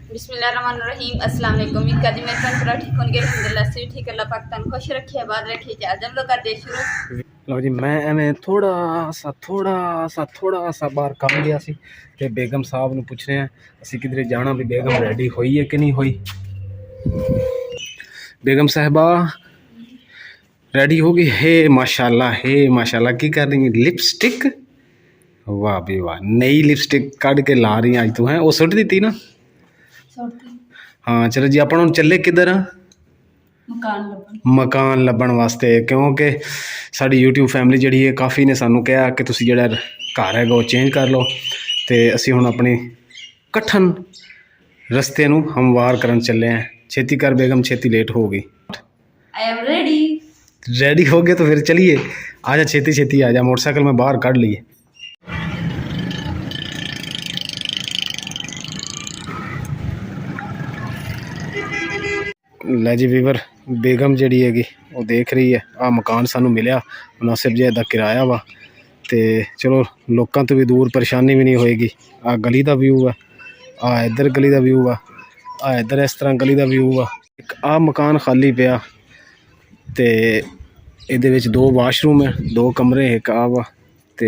बिस्मिल्लाहिर्रहमानिर्रहीम अस्सलाम वालेकुम। उम्मीद करती मेरे फ्रेंड पूरा ठीक होंगे, अल्हम्दुलिल्लाह से ठीक। अल्लाह पाक तन खुश रखे, आबाद रखे। आज हम लोग करते शुरू। लो जी, मैं एवें थोड़ा सा बाहर काम गया सी ते बेगम साहब नूं पुछ रहे हैं असीं किधरे जाना, भी बेगम रेडी होई है कि नहीं होई। बेगम साहिबा रेडी हो गई है माशाल्लाह की कर रही है? लिपस्टिक, वाह भी वाह, नई लिपस्टिक कढ़ के ला रही अज तू है। वो सुट दी ना? हाँ चलो जी, आप हम चले किधर हाँ? मकान लभण वास्ते, क्योंकि साड़ी यूट्यूब फैमिली जी है काफ़ी ने सानू कहा कि तुसी जिहड़ा घर है वो चेंज कर लो, तो असी हुण अपनी कठन रस्ते नू हमवार करन चले हैं। छेती कर बेगम, छेती लेट हो गई। आई एम रेडी हो गए तो फिर चलिए, आजा छेती छेती आजा, मोटरसाइकिल में बाहर काढ़ लिए। लै जी वीवर, बेगम जी हैगी वो देख रही है आ मकान सानू मिलिया मुनासिब जिहा दा किराया वा, तो चलो लोगों तो भी दूर परेशानी भी नहीं होएगी। आ गली का व्यू है, आ इधर गली का व्यू है, आ इधर इस तरह गली का व्यू है। एक आ मकान खाली पिया, तो ये दो वाशरूम है, दो कमरे, एक आ वा। तो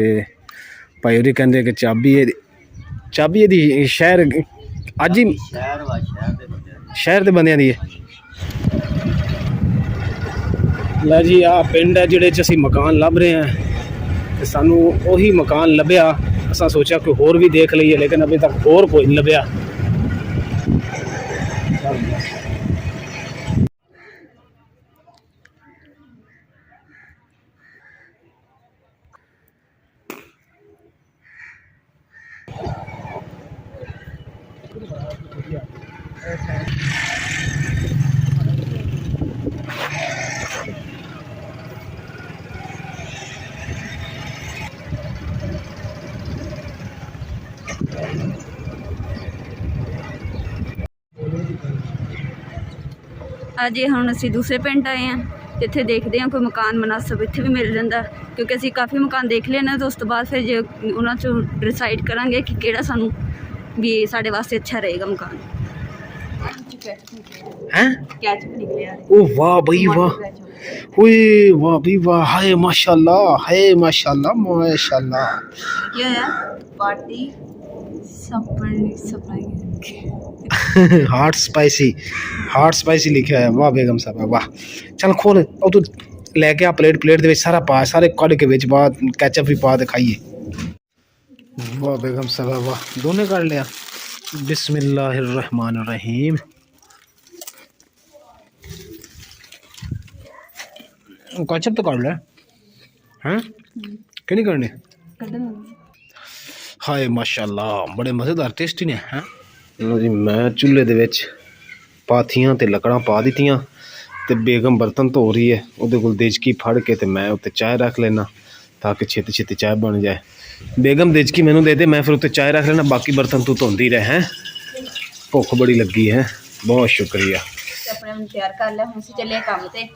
भाई होरी कहते कि चाबी ये शहर अज ही शहर के बंदियां दी है। लै जी आ पिंड है जिहड़े च असीं मकान लभ रहे हैं, तो सानू उही मकान लभ्या। असां सोचा कोई होर भी देख लीए, लेकिन अभी तक होर कोई नहीं लभ्या। अजे हम असी दूसरे पिंड आए हैं, इत्थे देखते हैं कोई मकान मुनासिब इत्थे भी मिल जाता, क्योंकि असी काफ़ी मकान देख लिए ना। तो उस तो बाद फिर जो उन्होंने चो डिसाइड करांगे कि केड़ा सानू भी साढ़े वास्ते अच्छा रहेगा मकान। हैं ओ वाह भाई वाह, ओए वाह भाई वाह, हाय माशाल्लाह, हाय माशाल्लाह माशाल्लाह। क्या है पार्टी हार्ट स्पाइसी लिखा है। वाह बेगम साहब वाह। चल खोल, और तू लैके आ प्लेट दे सारा पा, सारे कड़ के विच बाद कैचअप भी पा दे खाइए। वाह बेगम साहब वाह, दोनों कर लिया। बिस्मिल्लाहिर्रहमानिर्रहीम। कैचअप तो कर ले हैं, कि नहीं करने? हाय माशाल्लाह, बड़े मज़ेदार टेस्टी ने हैं। लो जी, मैं चूल्हे दे विच पाथियां ते लकड़ां पा दित्तियां, ते बेगम बर्तन धो रही है, उहदे कोल देचकी फड़ के, ते मैं उत्ते चाय रख लेना ताकि छेती छेती चाय बन जाए। बेगम देचकी मैनू दे दे, मैं फिर उत्ते चाय रख लेना, बाकी बर्तन तू धोंदी रह हैं। भुख बड़ी लगी है, बहुत शुक्रिया। अपने तैयार कर लिया, हम चले काम ते।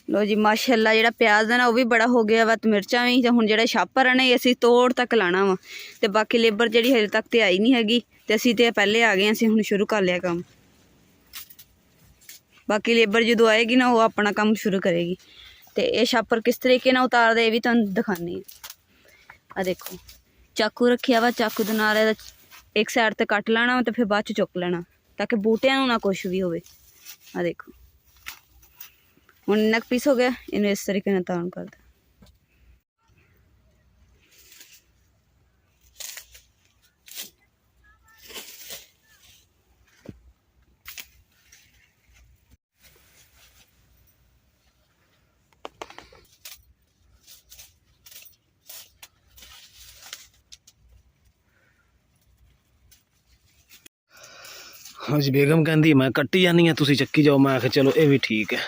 लो जी माशाल्लाह, जो प्याज है ना वो भी बड़ा हो गया वा, तो मिर्चा भी। तो हुण जो छापर है ना ये असी तोड़ तक लाना वा, तो बाकी लेबर जी हले तक तो आई नहीं हैगी, तो असी तो पहले आ गए, असी हुण शुरू कर लिया काम। बाकी लेबर जो आएगी ना वो अपना काम शुरू करेगी। तो ये छापर किस तरीके ना उतारते ये भी तुहानूं दिखानी है। आ देखो चाकू रखिया वा, चाकू दे नाल एक साइड ते कट लेना, तो फिर बाद च चुक लेना ताकि बूटियां नूं ना कुछ भी होवे। आ देखो हुण इन्ना पीस हो गया, इन्हें इस तरीके नाल तान कर दे। हाँ जी, बेगम कहती मैं कट्टी जानी है, तुसी चक्की जाओ। मैं आखिर चलो ये भी ठीक है।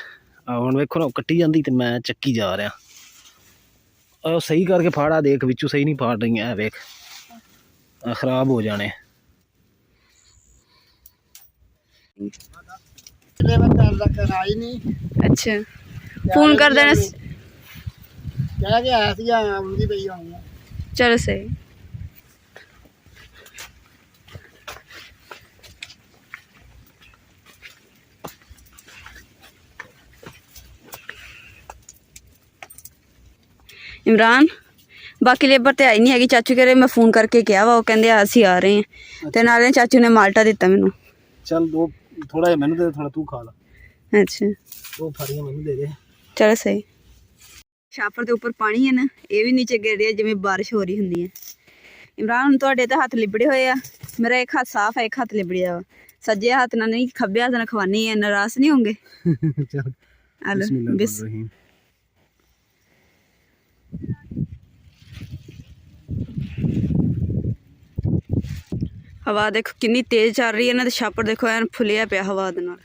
हुण वेखो ना कट्टी जाती, तो मैं चक्की जा रहा। सही करके फाड़ा देख, विचू सही नहीं फाड़ रही है, वेख खराब हो जाने। अच्छा फोन कर देना, ਕਹਿ ਕੇ ਆਇਆ ਸੀ ਆਉਂਦੀ ਪਈ ਹੋਣੀ ਆ। ਚਲੋ ਸਹੀ। इमरान बाकी लेबर तो आई नहीं हैगी। चाचू कह रहे मैं फोन करके किया वा, वो कहते ਅਸੀਂ ਆ ਰਹੇ हैं। ਤੇ ਨਾਲੇ ਚਾਚੂ ਨੇ ਮਾਲਟਾ ਦਿੱਤਾ ਮੈਨੂੰ। ਚੱਲ ਦੋ ਥੋੜਾ ਜਿਹਾ ਮੈਨੂੰ ਦੇ, ਥੋੜਾ ਤੂੰ ਖਾ ਲਾ। अच्छा ਦੋ ਫਾੜੀਆਂ ਮੈਨੂੰ ਦੇ ਦੇ। चलो सही। ਛਾਪਰ ਦੇ ਉੱਪਰ ਪਾਣੀ ਹੈ ਨਾ, ਇਹ ਵੀ ਨੀਚੇ ਗਿਰ ਰਿਹਾ ਜਿਵੇਂ ਬਾਰਿਸ਼ ਹੋ ਰਹੀ ਹੁੰਦੀ ਹੈ। ਇਮਰਾਨ ਹੁਣ ਤੁਹਾਡੇ ਤਾਂ ਹੱਥ ਲਿਬੜੇ ਹੋਏ ਆ, ਮੇਰਾ ਇੱਕ ਹੱਥ ਸਾਫ ਹੈ, ਇੱਕ ਹੱਥ ਲਿਬੜਿਆ ਵਾ। ਸੱਜੇ ਹੱਥ ਨਾਲ ਨਹੀਂ, ਖੱਬੇ ਹੱਥ ਨਾਲ ਖਵਾਨੀ ਹੈ। ਨਾਰਾਜ਼ ਨਹੀਂ ਹੋਗੇ? ਚੱਲ ਹਲੋ ਬਿਸ। ਹਵਾ ਦੇਖੋ ਕਿੰਨੀ ਤੇਜ਼ ਚੱਲ ਰਹੀ ਹੈ ਨਾ, ਤੇ ਛਾਪਰ ਦੇਖੋ ਐਨ ਫੁੱਲਿਆ ਪਿਆ ਹਵਾ ਦੇ ਨਾਲ।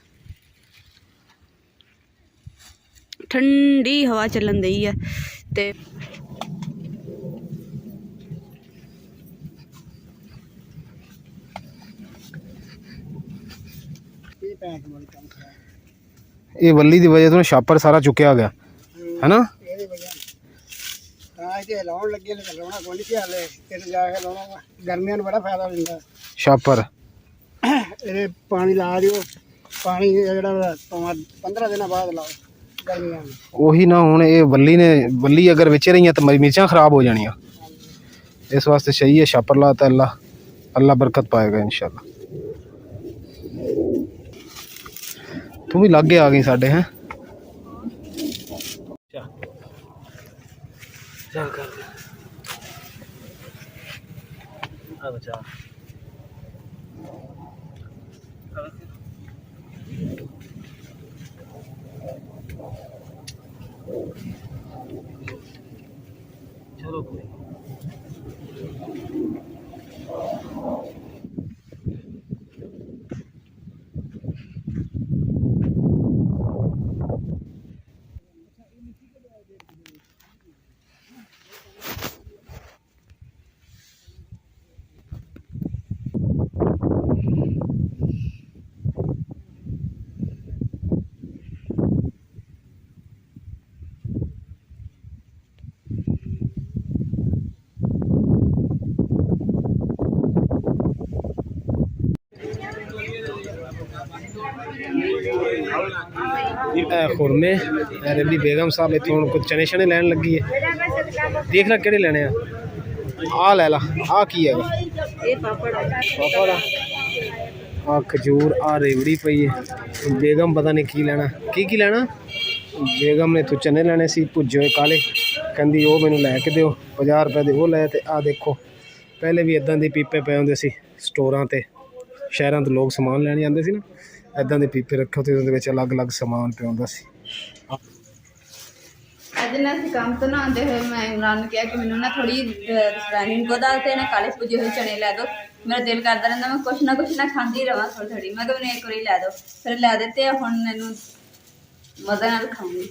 ਠੰਡੀ ਹਵਾ ਚੱਲਣ ਦਈ ਹੈ ਤੇ ਇਹ ਵੱਲੀ ਦੀ ਵਜ੍ਹਾ ਤੋਂ ਛਾਪਰ ਸਾਰਾ ਚੁੱਕਿਆ ਗਿਆ ਹੈ ਨਾ। ਇਹਦੀ ਵਜ੍ਹਾ ਤਾਂ ਇਹ ਲਾਉਣ ਲੱਗੇ ਨੇ, ਲਾਉਣਾ ਕੋਈ ਨਹੀਂ ਹਾਲੇ, ਕਿਤੇ ਜਾ ਕੇ ਲਾਉਣਾ ਵਾ। ਗਰਮੀਆਂ ਨੂੰ ਬੜਾ ਫਾਇਦਾ ਦਿੰਦਾ ਛਾਪਰ। ਇਹਦੇ ਪਾਣੀ ਲਾ ਦਿਓ, ਪਾਣੀ ਜਿਹੜਾ 15 ਦਿਨਾਂ ਬਾਅਦ ਲਾਓ ਗਰਮੀਆਂ ਨੂੰ। ਉਹੀ ਨਾ, ਹੁਣ ਇਹ ਵੱਲੀ ਅਗਰ ਵਿੱਚ ਰਹੀਆਂ ਤਾਂ ਮਿਰਚਾਂ ਖਰਾਬ ਹੋ ਜਾਣੀਆਂ। ਇਸ ਵਾਸਤੇ ਸਹੀ ਹੈ ਛਾਪਰ ਲਾ ਤਾਂ ਅੱਲਾ ਬਰਕਤ ਪਾਏਗਾ इंशाल्लाह। ਤੂੰ ਵੀ ਲਾਗੇ ਆ ਗਈ ਸਾਡੇ। ਹੈ ਚੱਲ ਕਰ ਦੇ ਆ ਬਚਾ। चलो कोई खुरमे रेबड़ी बेगम साहब इतों कुछ चने शने लैन लगी है। देख ला केड़े लेने आ लै ला। आ की है पापड़ आ खजूर आ रेवड़ी पई है। बेगम पता नहीं की लेना की लेना। बेगम ने तू चने लेने सी भुजे हुए काले, कहंदी वो मैनू लैके दिओ 50 रुपए दे। वो लै ते आ देखो पहले भी इदां दे पीपे पे हुंदे सी स्टोरां ते, शहरां तो लोग समान लैने आंदे सी ना, इदां दे पीपे रखे ते उहदे विच अलग अलग समान पे हुंदा सी। ਅੱਜ ਨਾ ਅਸੀਂ ਕੰਮ ਤੋਂ ਨਾ ਆਉਂਦੇ ਹੋਏ ਮੈਂ ਇਮਰਾਨ ਨੂੰ ਕਿਹਾ ਕਿ ਮੈਨੂੰ ਨਾ ਥੋੜੀ ਰਾਣੀ ਨੂੰ ਬਤਾ ਤੇ ਨਾ ਕਾਲੇ ਭੁੱਜੇ ਹੋਏ ਚਨੇ ਲੈ ਦਿਓ। ਮੇਰਾ ਦਿਲ ਕਰਦਾ ਰਹਿੰਦਾ ਮੈਂ ਕੁਛ ਨਾ ਖਾਂਦੀ ਰਵਾਂ ਥੋੜੀ। ਮੈਂ ਕਿਹਾ ਮੈਨੂੰ ਇੱਕ ਵਾਰੀ ਲੈ ਦਿਓ, ਫਿਰ ਲੈ ਦਿੱਤੇ। ਹੁਣ ਇਹਨੂੰ ਮਜ਼ੇ ਨਾਲ ਖਾਊਂਗੀ।